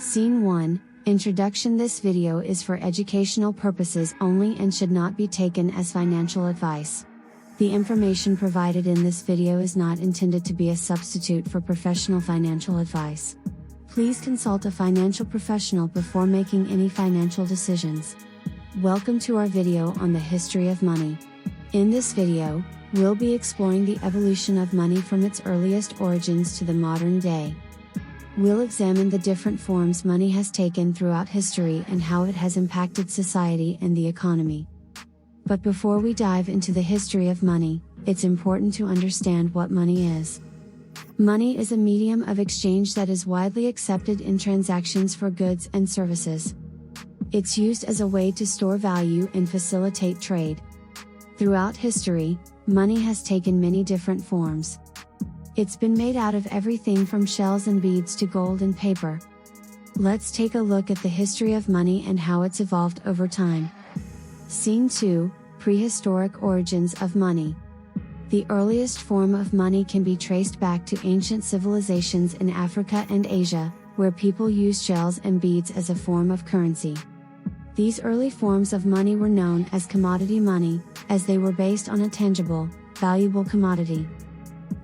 Scene 1, Introduction. This video is for educational purposes only and should not be taken as financial advice. The information provided in this video is not intended to be a substitute for professional financial advice. Please consult a financial professional before making any financial decisions. Welcome to our video on the history of money. In this video, we'll be exploring the evolution of money from its earliest origins to the modern day. We'll examine the different forms money has taken throughout history and how it has impacted society and the economy. But before we dive into the history of money, it's important to understand what money is. Money is a medium of exchange that is widely accepted in transactions for goods and services. It's used as a way to store value and facilitate trade. Throughout history, money has taken many different forms. It's been made out of everything from shells and beads to gold and paper. Let's take a look at the history of money and how it's evolved over time. Scene 2, Prehistoric origins of money. The earliest form of money can be traced back to ancient civilizations in Africa and Asia, where people used shells and beads as a form of currency. These early forms of money were known as commodity money, as they were based on a tangible, valuable commodity.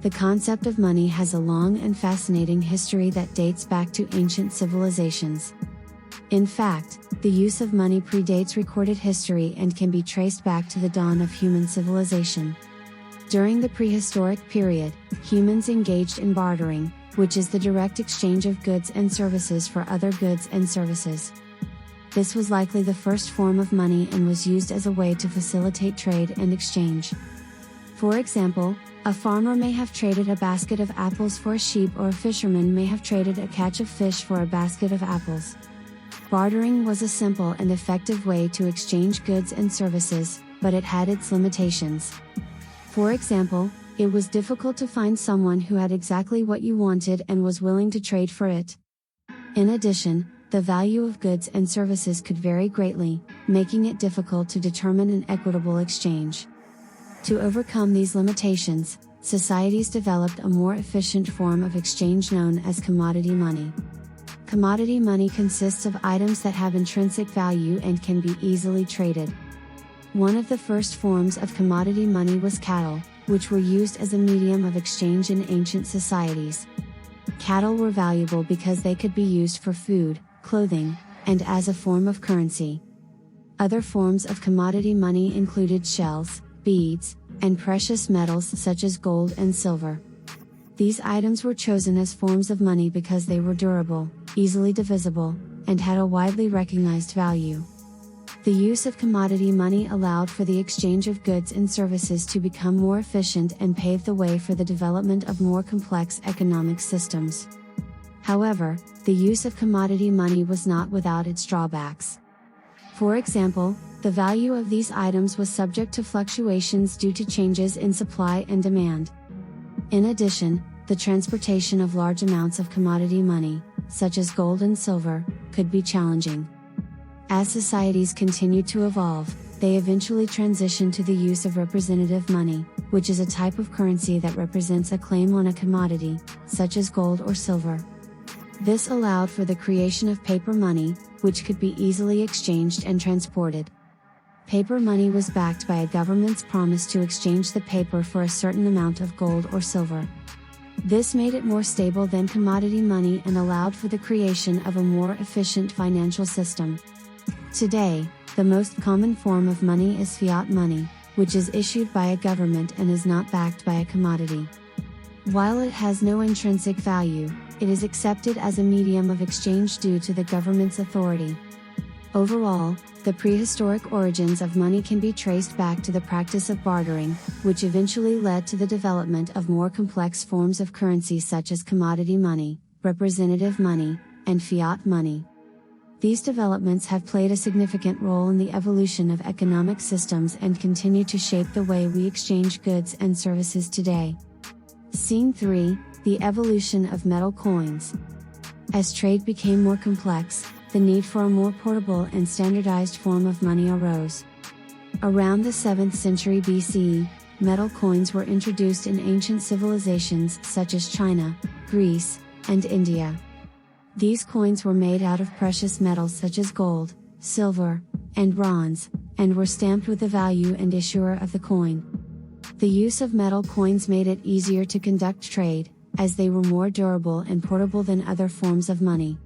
The concept of money has a long and fascinating history that dates back to ancient civilizations. In fact, the use of money predates recorded history and can be traced back to the dawn of human civilization. During the prehistoric period, humans engaged in bartering, which is the direct exchange of goods and services for other goods and services. This was likely the first form of money and was used as a way to facilitate trade and exchange. For example, a farmer may have traded a basket of apples for a sheep, or a fisherman may have traded a catch of fish for a basket of apples. Bartering was a simple and effective way to exchange goods and services, but it had its limitations. For example, it was difficult to find someone who had exactly what you wanted and was willing to trade for it. In addition, the value of goods and services could vary greatly, making it difficult to determine an equitable exchange. To overcome these limitations, societies developed a more efficient form of exchange known as commodity money. Commodity money consists of items that have intrinsic value and can be easily traded. One of the first forms of commodity money was cattle, which were used as a medium of exchange in ancient societies. Cattle were valuable because they could be used for food, clothing, and as a form of currency. Other forms of commodity money included shells, beads, and precious metals such as gold and silver. These items were chosen as forms of money because they were durable, easily divisible, and had a widely recognized value. The use of commodity money allowed for the exchange of goods and services to become more efficient and paved the way for the development of more complex economic systems. However, the use of commodity money was not without its drawbacks. For example, the value of these items was subject to fluctuations due to changes in supply and demand. In addition, the transportation of large amounts of commodity money, such as gold and silver, could be challenging. As societies continued to evolve, they eventually transitioned to the use of representative money, which is a type of currency that represents a claim on a commodity, such as gold or silver. This allowed for the creation of paper money, which could be easily exchanged and transported. Paper money was backed by a government's promise to exchange the paper for a certain amount of gold or silver. This made it more stable than commodity money and allowed for the creation of a more efficient financial system. Today, the most common form of money is fiat money, which is issued by a government and is not backed by a commodity. While it has no intrinsic value, it is accepted as a medium of exchange due to the government's authority. Overall, the prehistoric origins of money can be traced back to the practice of bartering, which eventually led to the development of more complex forms of currency such as commodity money, representative money, and fiat money. These developments have played a significant role in the evolution of economic systems and continue to shape the way we exchange goods and services today. Scene 3, the evolution of metal coins. As trade became more complex, the need for a more portable and standardized form of money arose. Around the 7th century BCE, metal coins were introduced in ancient civilizations such as China, Greece, and India. These coins were made out of precious metals such as gold, silver, and bronze, and were stamped with the value and issuer of the coin. The use of metal coins made it easier to conduct trade, as they were more durable and portable than other forms of money.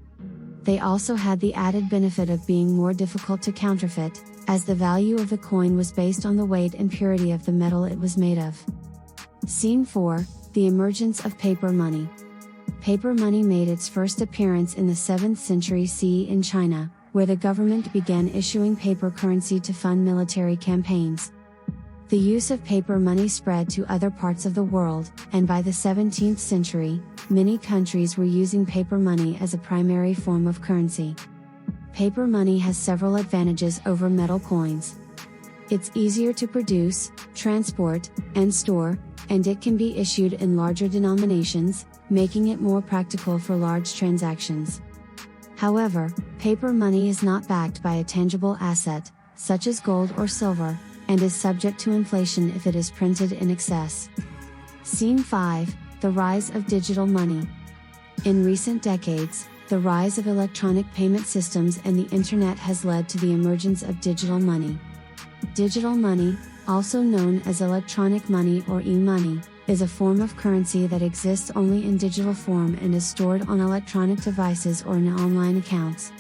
They also had the added benefit of being more difficult to counterfeit, as the value of the coin was based on the weight and purity of the metal it was made of. Scene 4, the emergence of paper money. Paper money made its first appearance in the 7th century CE in China, where the government began issuing paper currency to fund military campaigns. The use of paper money spread to other parts of the world, and by the 17th century, many countries were using paper money as a primary form of currency. Paper money has several advantages over metal coins. It's easier to produce, transport, and store, and it can be issued in larger denominations, making it more practical for large transactions. However, paper money is not backed by a tangible asset, such as gold or silver, and is subject to inflation if it is printed in excess. Scene 5, the rise of digital money. In recent decades, the rise of electronic payment systems and the internet has led to the emergence of digital money. Digital money, also known as electronic money or e-money, is a form of currency that exists only in digital form and is stored on electronic devices or in online accounts.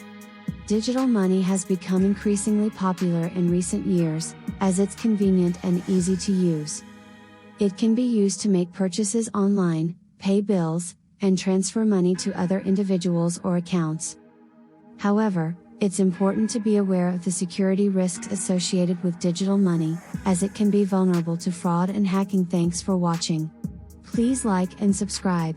Digital money has become increasingly popular in recent years, as it's convenient and easy to use. It can be used to make purchases online, pay bills, and transfer money to other individuals or accounts. However, it's important to be aware of the security risks associated with digital money, as it can be vulnerable to fraud and hacking. Thanks for watching. Please like and subscribe.